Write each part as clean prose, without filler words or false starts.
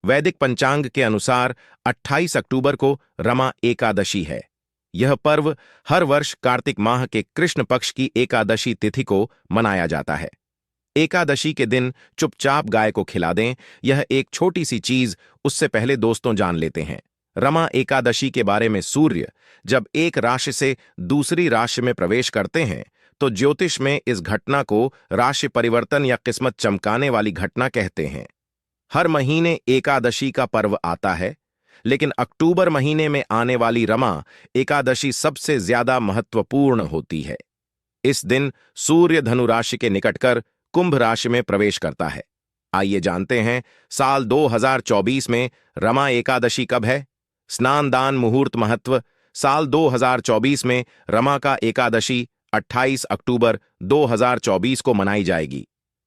वैदिक पंचांग के अनुसार 28 अक्टूबर को रमा एकादशी है। यह पर्व हर वर्ष कार्तिक माह के कृष्ण पक्ष की एकादशी तिथि को मनाया जाता है। एकादशी के दिन चुपचाप गाय को खिला दें, यह एक छोटी सी चीज। उससे पहले दोस्तों जान लेते हैं रमा एकादशी के बारे में। सूर्य जब एक राशि से दूसरी राशि में प्रवेश करते हैं तो ज्योतिष में इस घटना को राशि परिवर्तन या किस्मत चमकाने वाली घटना कहते हैं। हर महीने एकादशी का पर्व आता है, लेकिन अक्टूबर महीने में आने वाली रमा एकादशी सबसे ज्यादा महत्वपूर्ण होती है। इस दिन सूर्य धनु राशि के निकट कर कुंभ राशि में प्रवेश करता है। आइए जानते हैं साल 2024 में रमा एकादशी कब है। स्नान दान मुहूर्त महत्व। साल 2024 में रमा का एकादशी 28 अक्टूबर 2024 को मनाई जाएगी।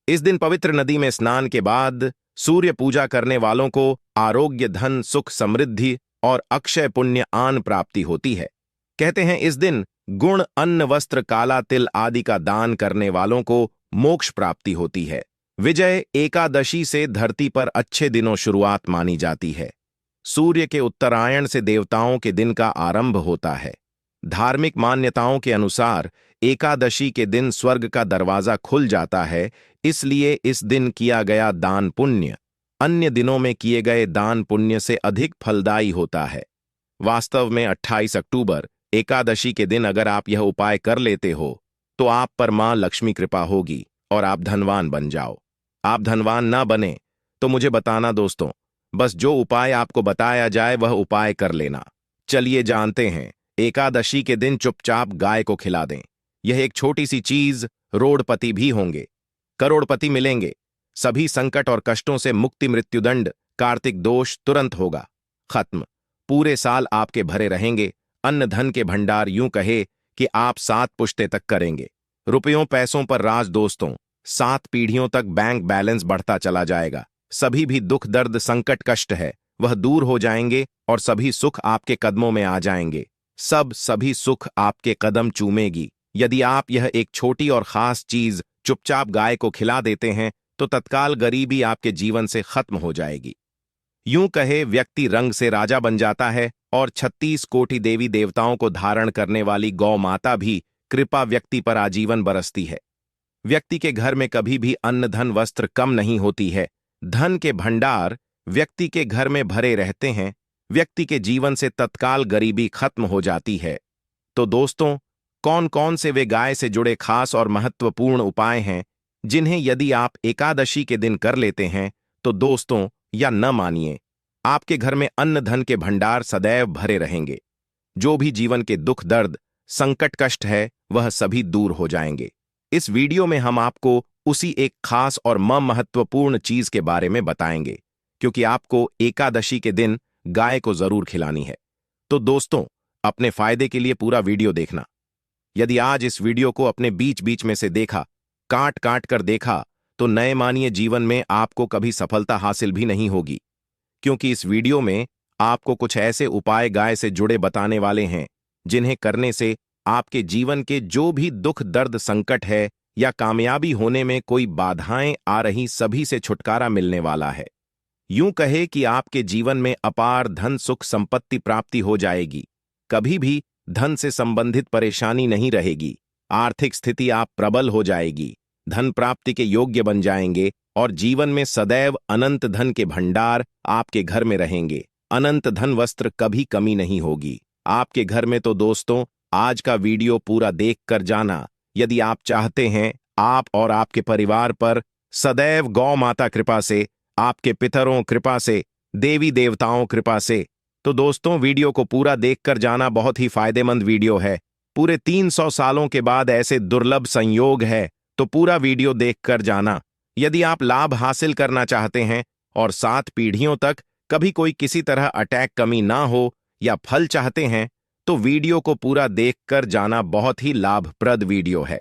इस दिन पवित्र नदी में स्नान के बाद सूर्य पूजा करने वालों को आरोग्य, धन, सुख, समृद्धि और अक्षय पुण्य आन प्राप्ति होती है। कहते हैं इस दिन गुण, अन्न, वस्त्र, काला तिल आदि का दान करने वालों को मोक्ष प्राप्ति होती है। विजय एकादशी से धरती पर अच्छे दिनों शुरुआत मानी जाती है। सूर्य के उत्तरायण से देवताओं के दिन का आरंभ होता है। धार्मिक मान्यताओं के अनुसार एकादशी के दिन स्वर्ग का दरवाजा खुल जाता है, इसलिए इस दिन किया गया दान पुण्य अन्य दिनों में किए गए दान पुण्य से अधिक फलदायी होता है। वास्तव में 28 अक्टूबर एकादशी के दिन अगर आप यह उपाय कर लेते हो तो आप पर मां लक्ष्मी कृपा होगी और आप धनवान बन जाओ। आप धनवान ना बने तो मुझे बताना दोस्तों, बस जो उपाय आपको बताया जाए वह उपाय कर लेना। चलिए जानते हैं। एकादशी के दिन चुपचाप गाय को खिला दें। यह एक छोटी सी चीज, रोड़पति भी होंगे, करोड़पति मिलेंगे। सभी संकट और कष्टों से मुक्ति, मृत्युदंड, कार्तिक दोष तुरंत होगा खत्म। पूरे साल आपके भरे रहेंगे। अन्न धन के भंडार, यूं कहे कि आप 7 पुश्ते तक करेंगे। रुपयों पैसों पर राज दोस्तों, 7 पीढ़ियों तक बैंक बैलेंस बढ़ता चला जाएगा। सभी भी दुख, दर्द, संकट, कष्ट है वह दूर हो जाएंगे और सभी सुख आपके कदमों में आ जाएंगे। सभी सुख आपके कदम चूमेगी। यदि आप यह एक छोटी और खास चीज चुपचाप गाय को खिला देते हैं तो तत्काल गरीबी आपके जीवन से खत्म हो जाएगी। यूं कहे व्यक्ति रंग से राजा बन जाता है और 36 कोटि देवी देवताओं को धारण करने वाली गौ माता भी कृपा व्यक्ति पर आजीवन बरसती है। व्यक्ति के घर में कभी भी अन्न, धन, वस्त्र कम नहीं होती है। धन के भंडार व्यक्ति के घर में भरे रहते हैं। व्यक्ति के जीवन से तत्काल गरीबी खत्म हो जाती है। तो दोस्तों, कौन कौन से वे गाय से जुड़े खास और महत्वपूर्ण उपाय हैं जिन्हें यदि आप एकादशी के दिन कर लेते हैं तो दोस्तों, या न मानिए, आपके घर में अन्न धन के भंडार सदैव भरे रहेंगे। जो भी जीवन के दुख, दर्द, संकट, कष्ट है वह सभी दूर हो जाएंगे। इस वीडियो में हम आपको उसी एक खास और महत्वपूर्ण चीज के बारे में बताएंगे, क्योंकि आपको एकादशी के दिन गाय को जरूर खिलानी है। तो दोस्तों, अपने फायदे के लिए पूरा वीडियो देखना। यदि आज इस वीडियो को अपने बीच बीच में से देखा, काट काट कर देखा, तो नए मानिए जीवन में आपको कभी सफलता हासिल भी नहीं होगी, क्योंकि इस वीडियो में आपको कुछ ऐसे उपाय गाय से जुड़े बताने वाले हैं जिन्हें करने से आपके जीवन के जो भी दुख, दर्द, संकट है या कामयाबी होने में कोई बाधाएं आ रही, सभी से छुटकारा मिलने वाला है। यूं कहे कि आपके जीवन में अपार धन, सुख, संपत्ति प्राप्ति हो जाएगी। कभी भी धन से संबंधित परेशानी नहीं रहेगी। आर्थिक स्थिति आप प्रबल हो जाएगी। धन प्राप्ति के योग्य बन जाएंगे और जीवन में सदैव अनंत धन के भंडार आपके घर में रहेंगे। अनंत धन, वस्त्र, कभी कमी नहीं होगी आपके घर में। तो दोस्तों, आज का वीडियो पूरा देख कर जाना। यदि आप चाहते हैं आप और आपके परिवार पर सदैव गौ माता कृपा से, आपके पितरों कृपा से, देवी देवताओं कृपा से, तो दोस्तों वीडियो को पूरा देखकर जाना। बहुत ही फायदेमंद वीडियो है। पूरे 300 सालों के बाद ऐसे दुर्लभ संयोग है, तो पूरा वीडियो देखकर जाना। यदि आप लाभ हासिल करना चाहते हैं और 7 पीढ़ियों तक कभी कोई किसी तरह अटैक, कमी ना हो या फल चाहते हैं, तो वीडियो को पूरा देखकर जाना। बहुत ही लाभप्रद वीडियो है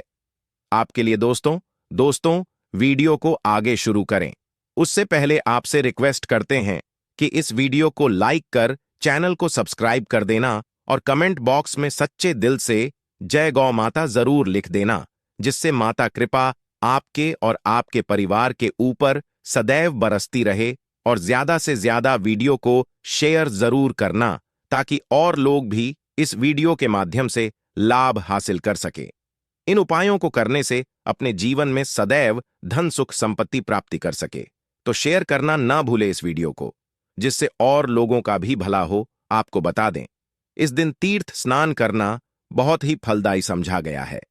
आपके लिए दोस्तों, वीडियो को आगे शुरू करें उससे पहले आपसे रिक्वेस्ट करते हैं कि इस वीडियो को लाइक कर चैनल को सब्सक्राइब कर देना और कमेंट बॉक्स में सच्चे दिल से जय गौ माता जरूर लिख देना, जिससे माता कृपा आपके और आपके परिवार के ऊपर सदैव बरसती रहे और ज्यादा से ज्यादा वीडियो को शेयर जरूर करना ताकि और लोग भी इस वीडियो के माध्यम से लाभ हासिल कर सके। इन उपायों को करने से अपने जीवन में सदैव धन सुख संपत्ति प्राप्ति कर सके। तो शेयर करना ना भूले इस वीडियो को, जिससे और लोगों का भी भला हो। आपको बता दें, इस दिन तीर्थ स्नान करना बहुत ही फलदायी समझा गया है।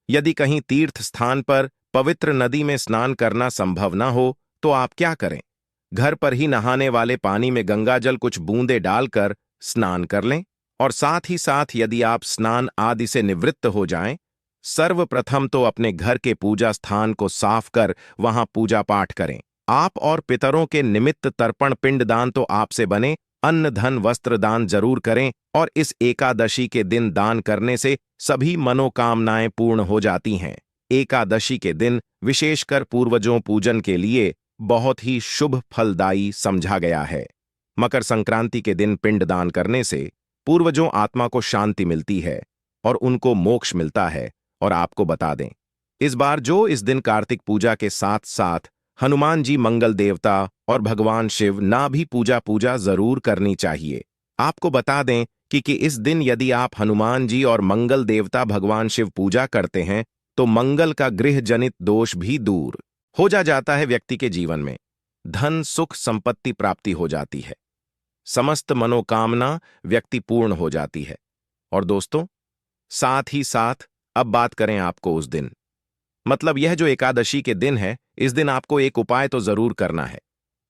यदि कहीं तीर्थ स्थान पर पवित्र नदी में स्नान करना संभव ना हो तो आप क्या करें, घर पर ही नहाने वाले पानी में गंगाजल कुछ बूंदे डालकर स्नान कर लें। और साथ ही साथ यदि आप स्नान आदि से निवृत्त हो जाएं, सर्वप्रथम तो अपने घर के पूजा स्थान को साफ कर वहां पूजा पाठ करें। आप और पितरों के निमित्त तर्पण पिंडदान तो आपसे बने, अन्न धन वस्त्र दान जरूर करें। और इस एकादशी के दिन दान करने से सभी मनोकामनाएं पूर्ण हो जाती हैं। एकादशी के दिन विशेषकर पूर्वजों पूजन के लिए बहुत ही शुभ फलदायी समझा गया है। मकर संक्रांति के दिन पिंडदान करने से पूर्वजों आत्मा को शांति मिलती है और उनको मोक्ष मिलता है। और आपको बता दें, इस बार जो इस दिन कार्तिक पूजा के साथ साथ हनुमान जी मंगल देवता और भगवान शिव ना भी पूजा जरूर करनी चाहिए। आपको बता दें कि इस दिन यदि आप हनुमान जी और मंगल देवता भगवान शिव पूजा करते हैं तो मंगल का गृह जनित दोष भी दूर हो जाता है। व्यक्ति के जीवन में धन सुख संपत्ति प्राप्ति हो जाती है, समस्त मनोकामना व्यक्ति पूर्ण हो जाती है। और दोस्तों, साथ ही साथ अब बात करें आपको उस दिन, मतलब यह जो एकादशी के दिन है, इस दिन आपको एक उपाय तो जरूर करना है।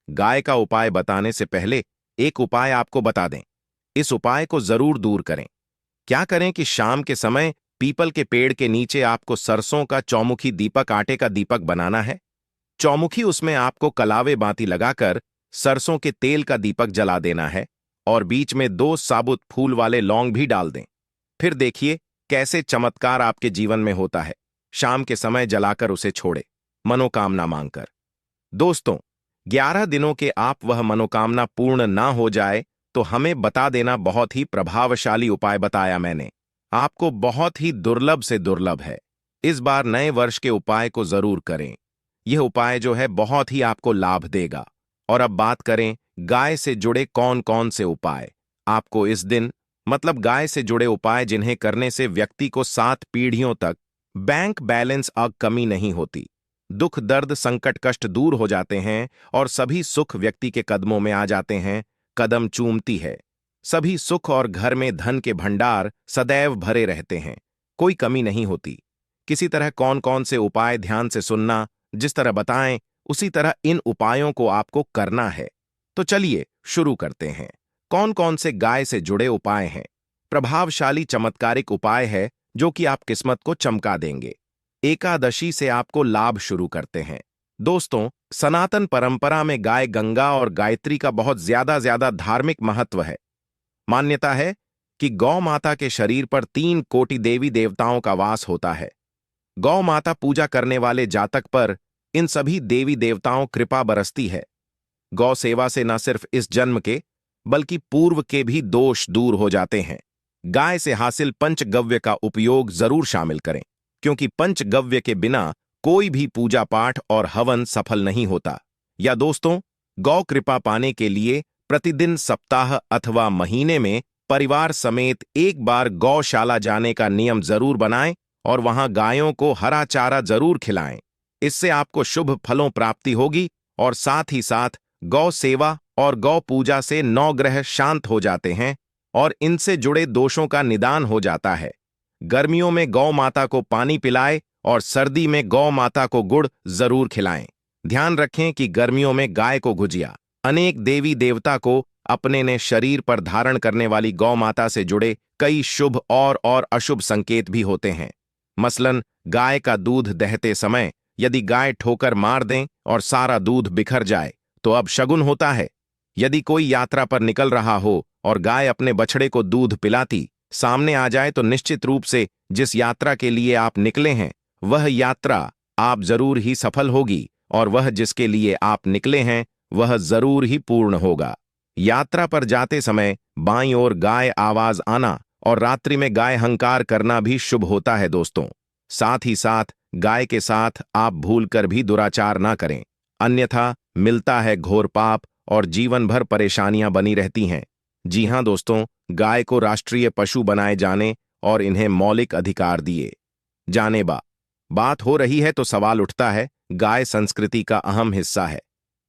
गाय का उपाय बताने से पहले एक उपाय आपको बता दें, इस उपाय को जरूर दूर करें। क्या करें कि शाम के समय पीपल के पेड़ के नीचे आपको सरसों का चौमुखी दीपक, आटे का दीपक बनाना है। चौमुखी, उसमें आपको कलावे बाती लगाकर सरसों के तेल का दीपक जला देना है और बीच में 2 साबुत फूल वाले लौंग भी डाल दें। फिर देखिए कैसे चमत्कार आपके जीवन में होता है। शाम के समय जलाकर उसे छोड़े, मनोकामना मांगकर। दोस्तों, 11 दिनों के आप वह मनोकामना पूर्ण ना हो जाए तो हमें बता देना। बहुत ही प्रभावशाली उपाय बताया मैंने आपको, बहुत ही दुर्लभ से दुर्लभ है। इस बार नए वर्ष के उपाय को जरूर करें। यह उपाय जो है बहुत ही आपको लाभ देगा। और अब बात करें गाय से जुड़े कौन कौन से उपाय आपको इस दिन, मतलब गाय से जुड़े उपाय जिन्हें करने से व्यक्ति को 7 पीढ़ियों तक बैंक बैलेंस कमी नहीं होती, दुख दर्द संकट कष्ट दूर हो जाते हैं और सभी सुख व्यक्ति के कदमों में आ जाते हैं, कदम चूमती है सभी सुख और घर में धन के भंडार सदैव भरे रहते हैं, कोई कमी नहीं होती। किसी तरह कौन कौन से उपाय ध्यान से सुनना, जिस तरह बताएं उसी तरह इन उपायों को आपको करना है। तो चलिए शुरू करते हैं। कौन कौन से गाय से जुड़े उपाय हैं? प्रभावशाली चमत्कारिक उपाय है जो कि आप किस्मत को चमका देंगे। एकादशी से आपको लाभ शुरू करते हैं। दोस्तों, सनातन परंपरा में गाय गंगा और गायत्री का बहुत ज्यादा धार्मिक महत्व है। मान्यता है कि गौ माता के शरीर पर 3 कोटि देवी देवताओं का वास होता है। गौ माता पूजा करने वाले जातक पर इन सभी देवी देवताओं कृपा बरसती है। गौ सेवा से न सिर्फ इस जन्म के बल्कि पूर्व के भी दोष दूर हो जाते हैं। गाय से हासिल पंचगव्य का उपयोग जरूर शामिल करें, क्योंकि पंचगव्य के बिना कोई भी पूजा पाठ और हवन सफल नहीं होता। या दोस्तों, गौ कृपा पाने के लिए प्रतिदिन, सप्ताह अथवा महीने में परिवार समेत एक बार गौशाला जाने का नियम जरूर बनाएं और वहां गायों को हरा चारा जरूर खिलाएं। इससे आपको शुभ फलों प्राप्ति होगी और साथ ही साथ गौ सेवा और गौ पूजा से 9 ग्रह शांत हो जाते हैं और इनसे जुड़े दोषों का निदान हो जाता है। गर्मियों में गौ माता को पानी पिलाएं और सर्दी में गौ माता को गुड़ जरूर खिलाएं। ध्यान रखें कि गर्मियों में गाय को गुजिया। अनेक देवी देवता को अपने ने शरीर पर धारण करने वाली गौ माता से जुड़े कई शुभ और अशुभ संकेत भी होते हैं। मसलन, गाय का दूध दहते समय यदि गाय ठोकर मार दें और सारा दूध बिखर जाए तो अब शगुन होता है। यदि कोई यात्रा पर निकल रहा हो और गाय अपने बछड़े को दूध पिलाती सामने आ जाए तो निश्चित रूप से जिस यात्रा के लिए आप निकले हैं वह यात्रा आप जरूर ही सफल होगी और वह जिसके लिए आप निकले हैं वह जरूर ही पूर्ण होगा। यात्रा पर जाते समय बाईं ओर गाय आवाज आना और रात्रि में गाय हंकार करना भी शुभ होता है। दोस्तों, साथ ही साथ गाय के साथ आप भूलकर भी दुराचार ना करें, अन्यथा मिलता है घोर पाप और जीवन भर परेशानियां बनी रहती हैं। जी हां दोस्तों, गाय को राष्ट्रीय पशु बनाए जाने और इन्हें मौलिक अधिकार दिए जाने बात हो रही है तो सवाल उठता है, गाय संस्कृति का अहम हिस्सा है,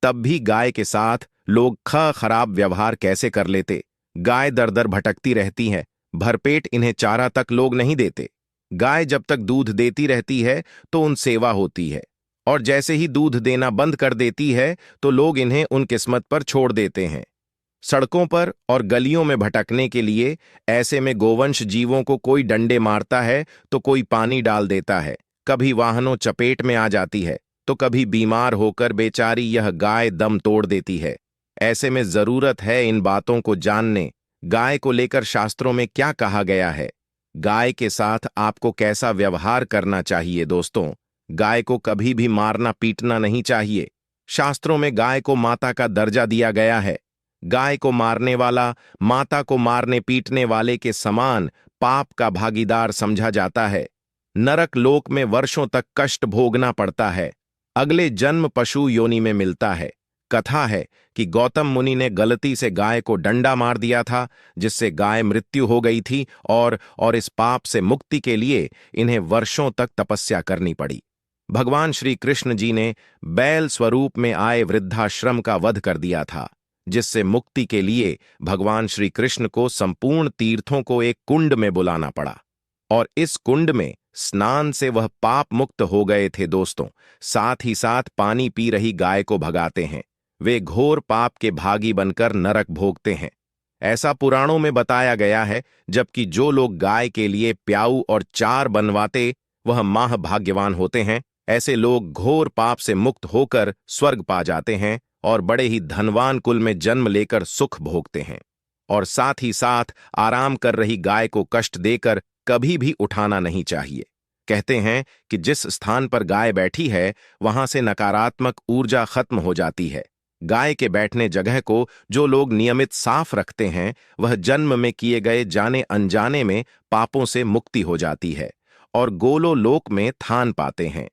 तब भी गाय के साथ लोग खराब व्यवहार कैसे कर लेते। गाय दर दर भटकती रहती है, भरपेट इन्हें चारा तक लोग नहीं देते। गाय जब तक दूध देती रहती है तो उन सेवा होती है, और जैसे ही दूध देना बंद कर देती है तो लोग इन्हें उन किस्मत पर छोड़ देते हैं, सड़कों पर और गलियों में भटकने के लिए। ऐसे में गोवंश जीवों को कोई डंडे मारता है तो कोई पानी डाल देता है, कभी वाहनों चपेट में आ जाती है तो कभी बीमार होकर बेचारी यह गाय दम तोड़ देती है। ऐसे में जरूरत है इन बातों को जानने, गाय को लेकर शास्त्रों में क्या कहा गया है, गाय के साथ आपको कैसा व्यवहार करना चाहिए। दोस्तों, गाय को कभी भी मारना पीटना नहीं चाहिए। शास्त्रों में गाय को माता का दर्जा दिया गया है। गाय को मारने वाला माता को मारने पीटने वाले के समान पाप का भागीदार समझा जाता है। नरक लोक में वर्षों तक कष्ट भोगना पड़ता है, अगले जन्म पशु योनि में मिलता है। कथा है कि गौतम मुनि ने गलती से गाय को डंडा मार दिया था, जिससे गाय मृत्यु हो गई थी, और इस पाप से मुक्ति के लिए इन्हें वर्षों तक तपस्या करनी पड़ी। भगवान श्री कृष्ण जी ने बैल स्वरूप में आए वृद्धाश्रम का वध कर दिया था, जिससे मुक्ति के लिए भगवान श्री कृष्ण को संपूर्ण तीर्थों को एक कुंड में बुलाना पड़ा, और इस कुंड में स्नान से वह पाप मुक्त हो गए थे। दोस्तों, साथ ही साथ पानी पी रही गाय को भगाते हैं, वे घोर पाप के भागी बनकर नरक भोगते हैं। ऐसा पुराणों में बताया गया है, जबकि जो लोग गाय के लिए प्याऊ और चार बनवाते वह महाभाग्यवान होते हैं। ऐसे लोग घोर पाप से मुक्त होकर स्वर्ग पा जाते हैं और बड़े ही धनवान कुल में जन्म लेकर सुख भोगते हैं। और साथ ही साथ आराम कर रही गाय को कष्ट देकर कभी भी उठाना नहीं चाहिए। कहते हैं कि जिस स्थान पर गाय बैठी है वहां से नकारात्मक ऊर्जा खत्म हो जाती है। गाय के बैठने जगह को जो लोग नियमित साफ रखते हैं, वह जन्म में किए गए जाने अनजाने में पापों से मुक्ति हो जाती है और गोलो लोक में थान पाते हैं।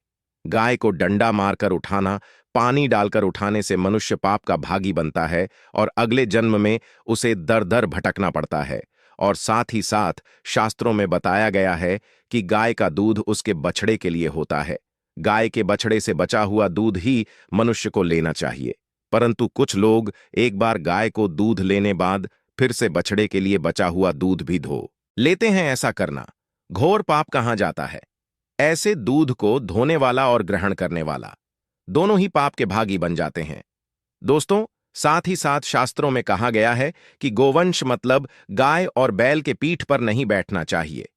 गाय को डंडा मारकर उठाना, पानी डालकर उठाने से मनुष्य पाप का भागी बनता है और अगले जन्म में उसे दर दर भटकना पड़ता है। और साथ ही साथ शास्त्रों में बताया गया है कि गाय का दूध उसके बछड़े के लिए होता है। गाय के बछड़े से बचा हुआ दूध ही मनुष्य को लेना चाहिए, परंतु कुछ लोग एक बार गाय को दूध लेने बाद फिर से बछड़े के लिए बचा हुआ दूध भी धो लेते हैं। ऐसा करना घोर पाप कहा जाता है। ऐसे दूध को धोने वाला और ग्रहण करने वाला दोनों ही पाप के भागी बन जाते हैं। दोस्तों, साथ ही साथ शास्त्रों में कहा गया है कि गोवंश मतलब गाय और बैल के पीठ पर नहीं बैठना चाहिए।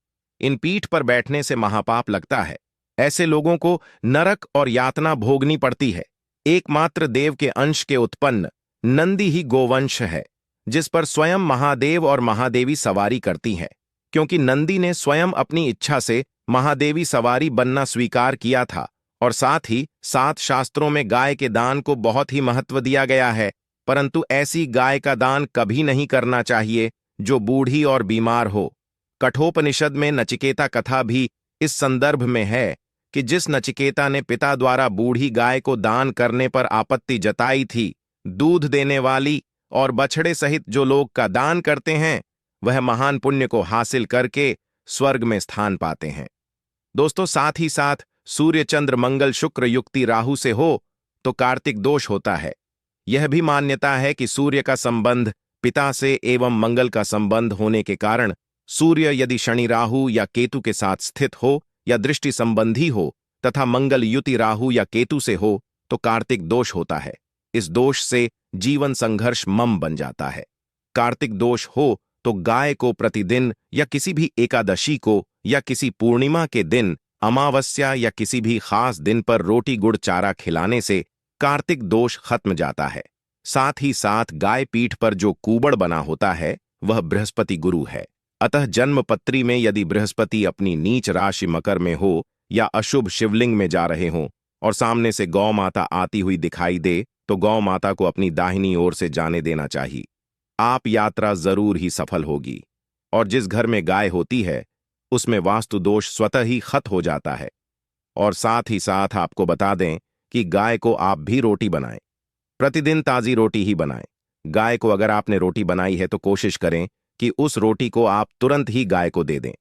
इन पीठ पर बैठने से महापाप लगता है। ऐसे लोगों को नरक और यातना भोगनी पड़ती है। एकमात्र देव के अंश के उत्पन्न नंदी ही गोवंश है, जिस पर स्वयं महादेव और महादेवी सवारी करती है। क्योंकि नंदी ने स्वयं अपनी इच्छा से महादेवी सवारी बनना स्वीकार किया था। और साथ ही साथ शास्त्रों में गाय के दान को बहुत ही महत्व दिया गया है, परंतु ऐसी गाय का दान कभी नहीं करना चाहिए जो बूढ़ी और बीमार हो। कठोपनिषद में नचिकेता कथा भी इस संदर्भ में है कि जिस नचिकेता ने पिता द्वारा बूढ़ी गाय को दान करने पर आपत्ति जताई थी, दूध देने वाली और बछड़े सहित जो लोग का दान करते हैं वह महान पुण्य को हासिल करके स्वर्ग में स्थान पाते हैं। दोस्तों, साथ ही साथ सूर्य चंद्र मंगल शुक्र युक्ति राहु से हो तो कार्तिक दोष होता है। यह भी मान्यता है कि सूर्य का संबंध पिता से एवं मंगल का संबंध होने के कारण सूर्य यदि शनि राहु या केतु के साथ स्थित हो या दृष्टि संबंधी हो तथा मंगल युति राहु या केतु से हो तो कार्तिक दोष होता है। इस दोष से जीवन संघर्ष मम बन जाता है। कार्तिक दोष हो तो गाय को प्रतिदिन या किसी भी एकादशी को या किसी पूर्णिमा के दिन, अमावस्या या किसी भी खास दिन पर रोटी गुड़ चारा खिलाने से कार्तिक दोष खत्म जाता है। साथ ही साथ गाय पीठ पर जो कूबड़ बना होता है वह बृहस्पति गुरु है। अतः जन्म पत्री में यदि बृहस्पति अपनी नीच राशि मकर में हो या अशुभ शिवलिंग में जा रहे हों और सामने से गौ माता आती हुई दिखाई दे तो गौ माता को अपनी दाहिनी ओर से जाने देना चाहिए। आप यात्रा जरूर ही सफल होगी। और जिस घर में गाय होती है उसमें वास्तु दोष स्वतः ही खत्म हो जाता है। और साथ ही साथ आपको बता दें कि गाय को आप भी रोटी बनाएं। प्रतिदिन ताज़ी रोटी ही बनाएं। गाय को अगर आपने रोटी बनाई है तो कोशिश करें कि उस रोटी को आप तुरंत ही गाय को दे दें।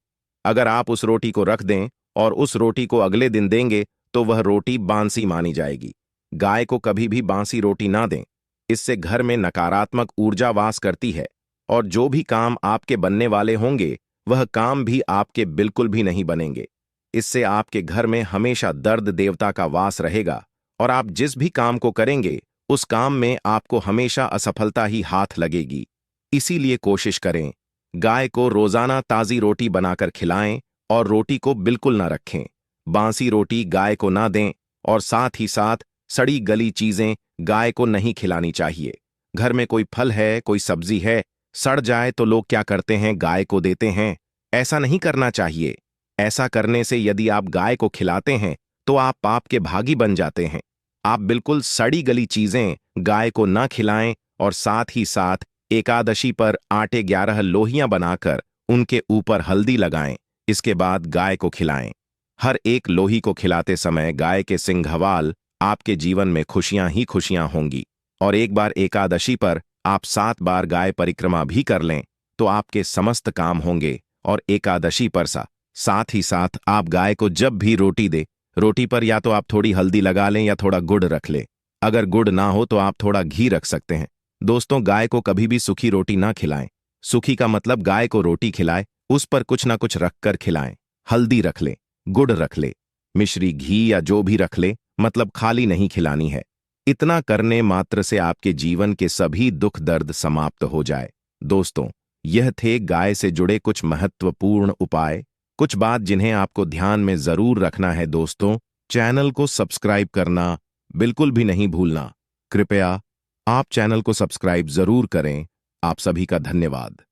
अगर आप उस रोटी को रख दें और उस रोटी को अगले दिन देंगे तो वह रोटी बांसी मानी जाएगी। गाय को कभी भी बांसी रोटी ना दें। इससे घर में नकारात्मक ऊर्जा वास करती है और जो भी काम आपके बनने वाले होंगे वह काम भी आपके बिल्कुल भी नहीं बनेंगे। इससे आपके घर में हमेशा दर्द देवता का वास रहेगा और आप जिस भी काम को करेंगे उस काम में आपको हमेशा असफलता ही हाथ लगेगी। इसीलिए कोशिश करें, गाय को रोजाना ताज़ी रोटी बनाकर खिलाएं और रोटी को बिल्कुल ना रखें। बांसी रोटी गाय को ना दें और साथ ही साथ सड़ी गली चीजें गाय को नहीं खिलानी चाहिए। घर में कोई फल है, कोई सब्जी है, सड़ जाए तो लोग क्या करते हैं, गाय को देते हैं। ऐसा नहीं करना चाहिए। ऐसा करने से यदि आप गाय को खिलाते हैं तो आप पाप के भागी बन जाते हैं। आप बिल्कुल सड़ी गली चीजें गाय को ना खिलाएं और साथ ही साथ एकादशी पर आटे 11 लोहियां बनाकर उनके ऊपर हल्दी लगाएं। इसके बाद गाय को खिलाएं। हर एक लोही को खिलाते समय गाय के सिंघवाल आपके जीवन में खुशियां ही खुशियां होंगी। और एक बार एकादशी पर आप 7 बार गाय परिक्रमा भी कर लें तो आपके समस्त काम होंगे। और एकादशी पर साथ ही साथ आप गाय को जब भी रोटी दे, रोटी पर या तो आप थोड़ी हल्दी लगा लें या थोड़ा गुड़ रख लें। अगर गुड़ ना हो तो आप थोड़ा घी रख सकते हैं। दोस्तों, गाय को कभी भी सूखी रोटी ना खिलाएं। सूखी का मतलब गाय को रोटी खिलाएं, उस पर कुछ ना कुछ रखकर खिलाएं। हल्दी रख ले, गुड़ रख ले, मिश्री, घी या जो भी रख ले, मतलब खाली नहीं खिलानी है। इतना करने मात्र से आपके जीवन के सभी दुख दर्द समाप्त हो जाए। दोस्तों, यह थे गाय से जुड़े कुछ महत्वपूर्ण उपाय, कुछ बात जिन्हें आपको ध्यान में जरूर रखना है। दोस्तों, चैनल को सब्सक्राइब करना बिल्कुल भी नहीं भूलना। कृपया आप चैनल को सब्सक्राइब जरूर करें। आप सभी का धन्यवाद।